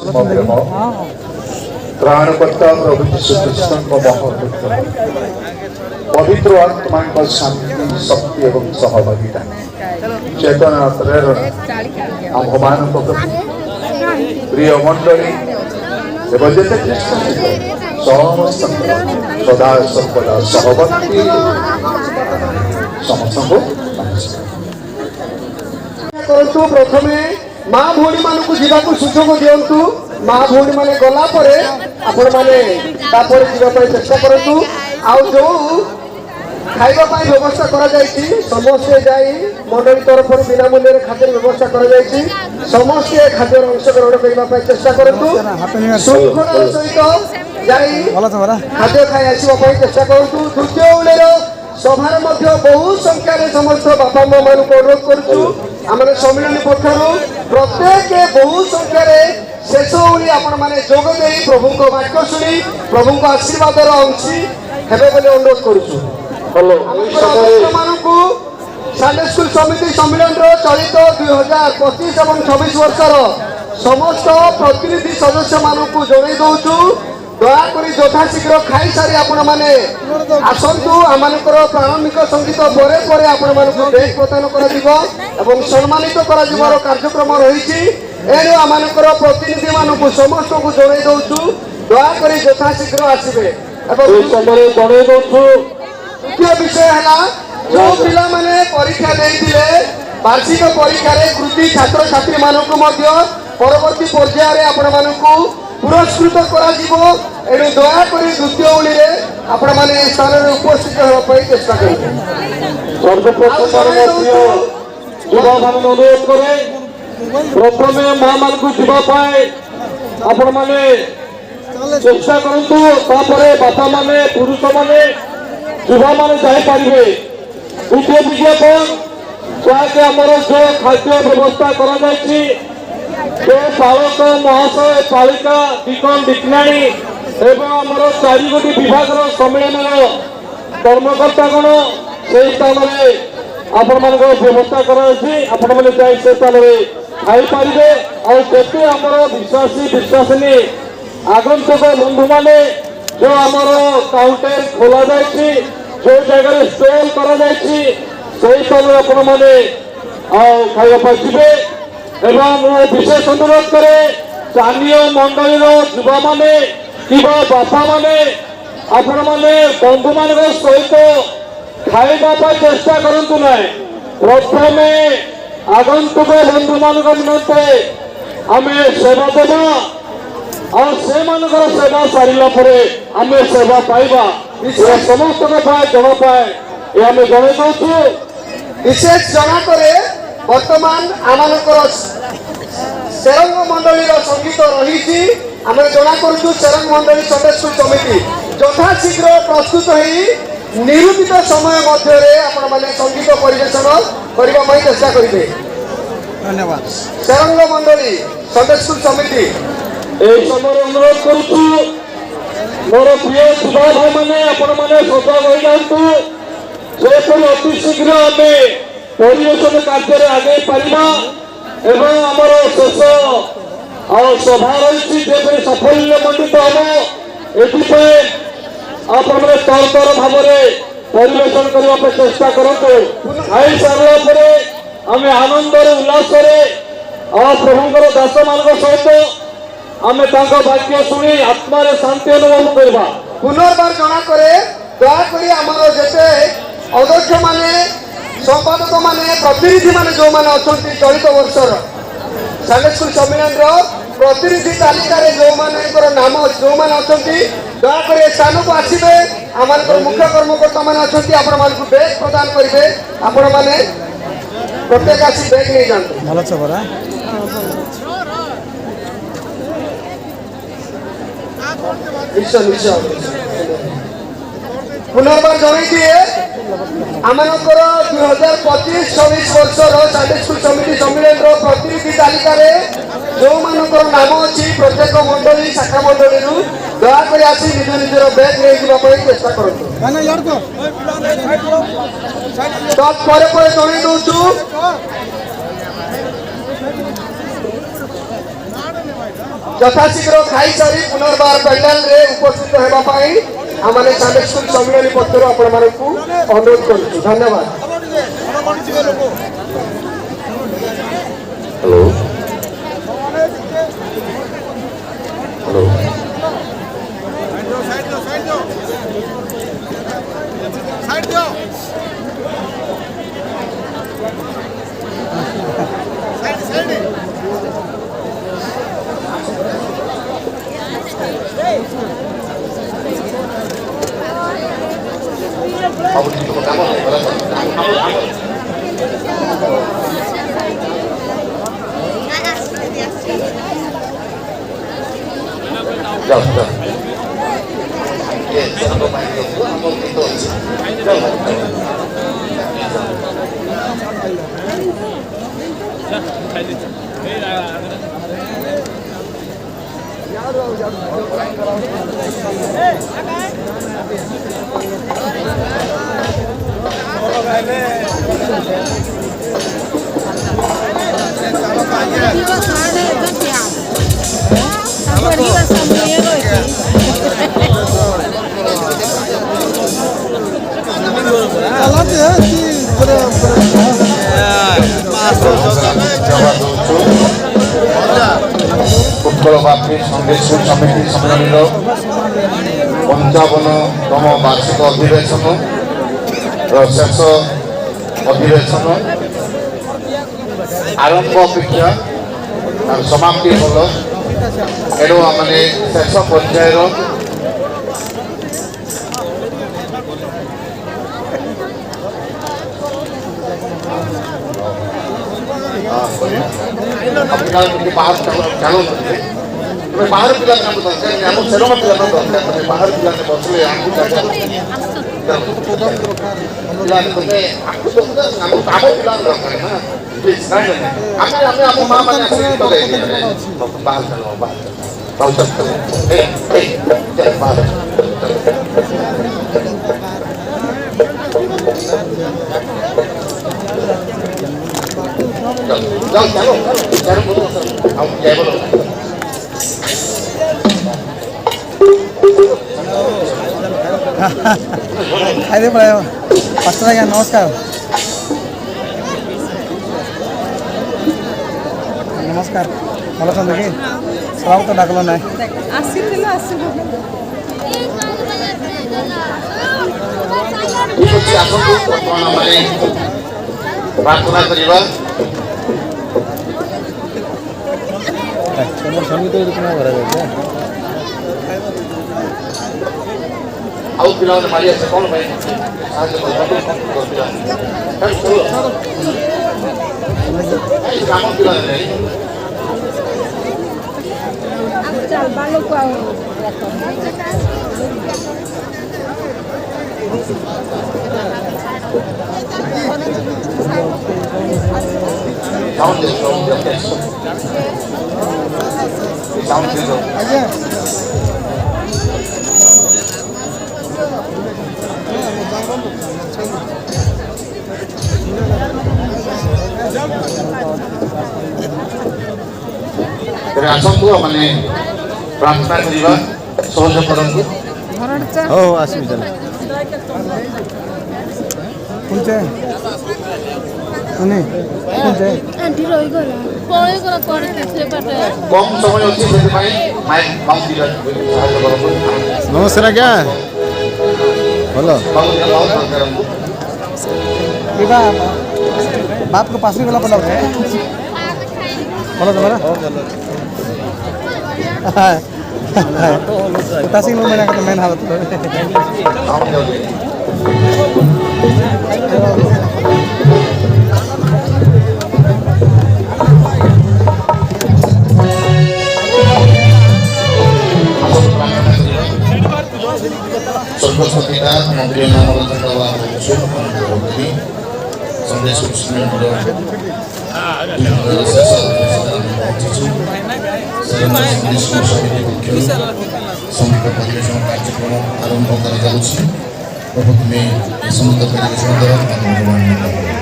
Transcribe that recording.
प्रेम त्राणकर्ता प्रभु यीशु कृष्ण पवित्र आत्मा का शांति शक्ति एवं सहभागिता चेतना प्रेरणा आह्वान प्रिय मंडली एवं जिते समस्त सदा सर्वदा सहवर्ती समस्त करंतु प्रथमे माँ भौणी मान को जीवाक सुजोग दिंतु माँ भौणी मैंने गला आपण मैंने जावाई चेष्टा करूँ आउ जो खाइबा व्यवस्था करा समस्ते जाई मंडली तरफ बिना मूल्य खाद्य व्यवस्था करा समस्ते खाद्य अंशग्रहण करने चेष्टा करूँ श्रृंखला सहित जाई खाद्य खाई आसवाई चेष्टा करूँ द्वितीय ओळीर सभार बहु संख्यार समस्त बापा माँ मान अनुरोध करुचु आम सम्मिलनी पक्ष प्रत्येक बहु संख्यार शेष ओली आपण मैंने जोगदे प्रभु वाक्य शुणी प्रभु आशीर्वाद अंशी हेबे बोली अनुरोध करुचु संडे स्कूल समिति सम्मिलन चलित 2025 और 26 वर्षर समस्त प्रतिनिधि सदस्य मानक जन दौचु दयाकोरी यथाशीघ्र खाई सारी आपण मैंने आसतु आम प्रारंभिक संगीत पर आपण मानक बेग प्रदान कर सम्मानित कर कार्यक्रम रही एणु आम प्रतिनिधि मानक समस्त को जन दौचु दयाकोरी यथाशीघ्र आसवे समय जन दौचु द्वितीय विषय है जो पिला माने परीक्षा देइथिले वार्षिक परीक्षा रे कृति छात्र छात्री मानक मध्य परवर्ती पर्याय आपण मानकू पुरस्कृत करा जीवो एणु दया करी द्वितीय ओळी रे आपण माने स्थान रे उपस्थित होबा पई चेष्टा करिवे सर्वप्रथम युवा मान अनुरोध करे प्रथमे मां मानकू जीवा पाए आपण माने चेष्टा करंतु तापरे बापा माने पुरुष माने युवा मान जापारे द्वितीय विज्ञापन जहाँकि आमर जो खाद्य व्यवस्था कर जो पालक महाशय पालिका डिकन डिकनाणी एवं आमर चारिगोटी विभाग सम्मेलन कर्मकर्तागण से स्थान में आपण मान व्यवस्था कर स्थान में खाईपारे आते आमर विश्वासी विश्वासिनी आगंतुक बंधु मैंने जो आमर काउंटर खोल जाए जो जगह स्टॉल करा स्थान आपण मैंने खाइबा जीवे विशेष अनुरोध करे स्थानीय मंडल युवा माने कि बापा माने आपण मैंने बंधु मान सहित खाइबा चेष्टा करतु ना प्रथमे आगंतुक बंधु मान निमंते आम सेवा देवा और से सेवा सारे आम सेवा पाइबा समस्त जन पाए ये आम जन दौचु विशेष जना करे वर्तमान आम सेरंग मंडली संगीत रही आम जना करूँ सेरंग मंडली संडे स्कूल समिति यथाशीघ्र प्रस्तुत हो निरूपित समय मध्य आपण मैंने संगीत परिवेशन करने चेष्टा करेंगे धन्यवाद सेरंग मंडली संडे स्कूल समिति समय अनुरोध करुचु मोर प्रिय युवा भाई मैंने आपण मैंने सजग हो जातु जेपरी अति शीघ्र आम परिवेशन कार्य आगे पारिबा एवं आमर शेष सभा रही साफल्य मंडित हम ये आपण तर तर भाव परिवेशन करने चेष्टा करूँ खाई सारा आम आनंद उल्लास प्रभुंर दास मान सहित आम वाक्य शुणी आत्मा शांति अनुभव करवा पुनर्बार जना करे दयाकोरी आमर जेते अध्यक्ष माने संपादक माने प्रतिनिधि माने जो माने अछंती चलित वर्षर संडे स्कूल सम्मेलन प्रतिनिधि तालिका रे जो माने नाम जो माने अछंती दयाकोरी स्थान को आसीबे आमर मुख्य कर्मकर्ता माने अछंती आपण मान को बेग प्रदान करिवे आपण माने प्रत्येक आसी बेग नै जानते भलो छबरा पुनर्बार जन आमर 2025-26 वर्षर संडे स्कूल समिति सम्मेलन प्रतिनिधि तालिका जो मान नाम अच्छी प्रत्येक मंडली शाखा मंडली दयाकोरी आसी निज निजर बैग नहीं चेष्टा करूँ तत्पर जन दौचु ଯଥାଶୀଘ୍ର ଖାଇସାରି ପୁନର୍ବାର ପେଣ୍ଡାଲରେ ଉପସ୍ଥିତ ହେବା ପାଇଁ ଆମେ ସାଣ୍ଡେ ସ୍କୁଲ ସମ୍ମିଳନୀ ପକ୍ଷରୁ ଆପଣମାନଙ୍କୁ ଅନୁରୋଧ କରୁଛୁ। ଧନ୍ୟବାଦ। ହ୍ୟାଲୋ ହ୍ୟାଲୋ যাও যাও ଉତ୍କଳ ବାପୀ ସଂଗୀତ ସମିତି ସମ୍ମିଳନୀର 55ତମ ବାର୍ଷିକ ଅଧିବେଶନର ଶେଷ ଅଧିବେଶନ ଆରମ୍ଭ ଅପେକ୍ଷା ସମାପ୍ତି ଭଲ। ଏଣୁ ଆମେ ଶେଷ ପର୍ଯ୍ୟାୟର ପିଲାମାନେ ବାହାର ଚାଲୁନଥିଲେ ତୁମେ ବାହାର ପିଲାମାନଙ୍କୁ ଦରକାର ଆମ ସେରମ ପିଲାମାନଙ୍କୁ ଦରକାର ତୁମେ ବାହାର ପିଲାମାନେ ବସିଲେ ଆମକୁ ପିଲାମାନେ ତୁମେ ଆକୁ ଆମ ପିଲାମାନେ ଦରକାର ନା ଆମେ ଆମେ ଆମ ମା ମାନେ ଆସିକି ବାହାର ଚାଲ ବାହାର যাও চলো চারো বলো আমি যাই বলো আরে ভাই পাঁচটা আজ্ঞা নমস্কার নমস্কার ভালো আছেন দেখি সবাই তো ডাকলো না ঠিক আছে আসন্তু বর্তমান মানে প্রার্থনা করিবা ଆଉ ପିଲାମାନେ ମାରି ଆସିଲେ କ'ଣ ପାଇଁ ସାହାଯ୍ୟ ଗ୍ରାମ ପିଲାମାନେ ଆସନ୍ତୁ ମାନେ ପ୍ରାର୍ଥନା କରିବା ସହଜ କରନ୍ତୁ ହଉ ଆସିବି ଚାଲ କୁଞ୍ଚେ କମ୍ ସମୟ ଅଛି ସେଥିପାଇଁ ମାଇକ୍ ବାଉଣ୍ଡି ସାହାଯ୍ୟ କରନ୍ତୁ ନମସ୍କାର ଆଜ୍ଞା ଭଲ बाप को पास भी गला पड़ा है बोलो तुम्हारा तासी लोग मैंने कहा मैंने हालत सर्वसतिता मंत्री नाम धन्यवाद संदेश संगीत परिवेशन कार्यक्रम आरंभ कर समस्त परिवेशन द्वारा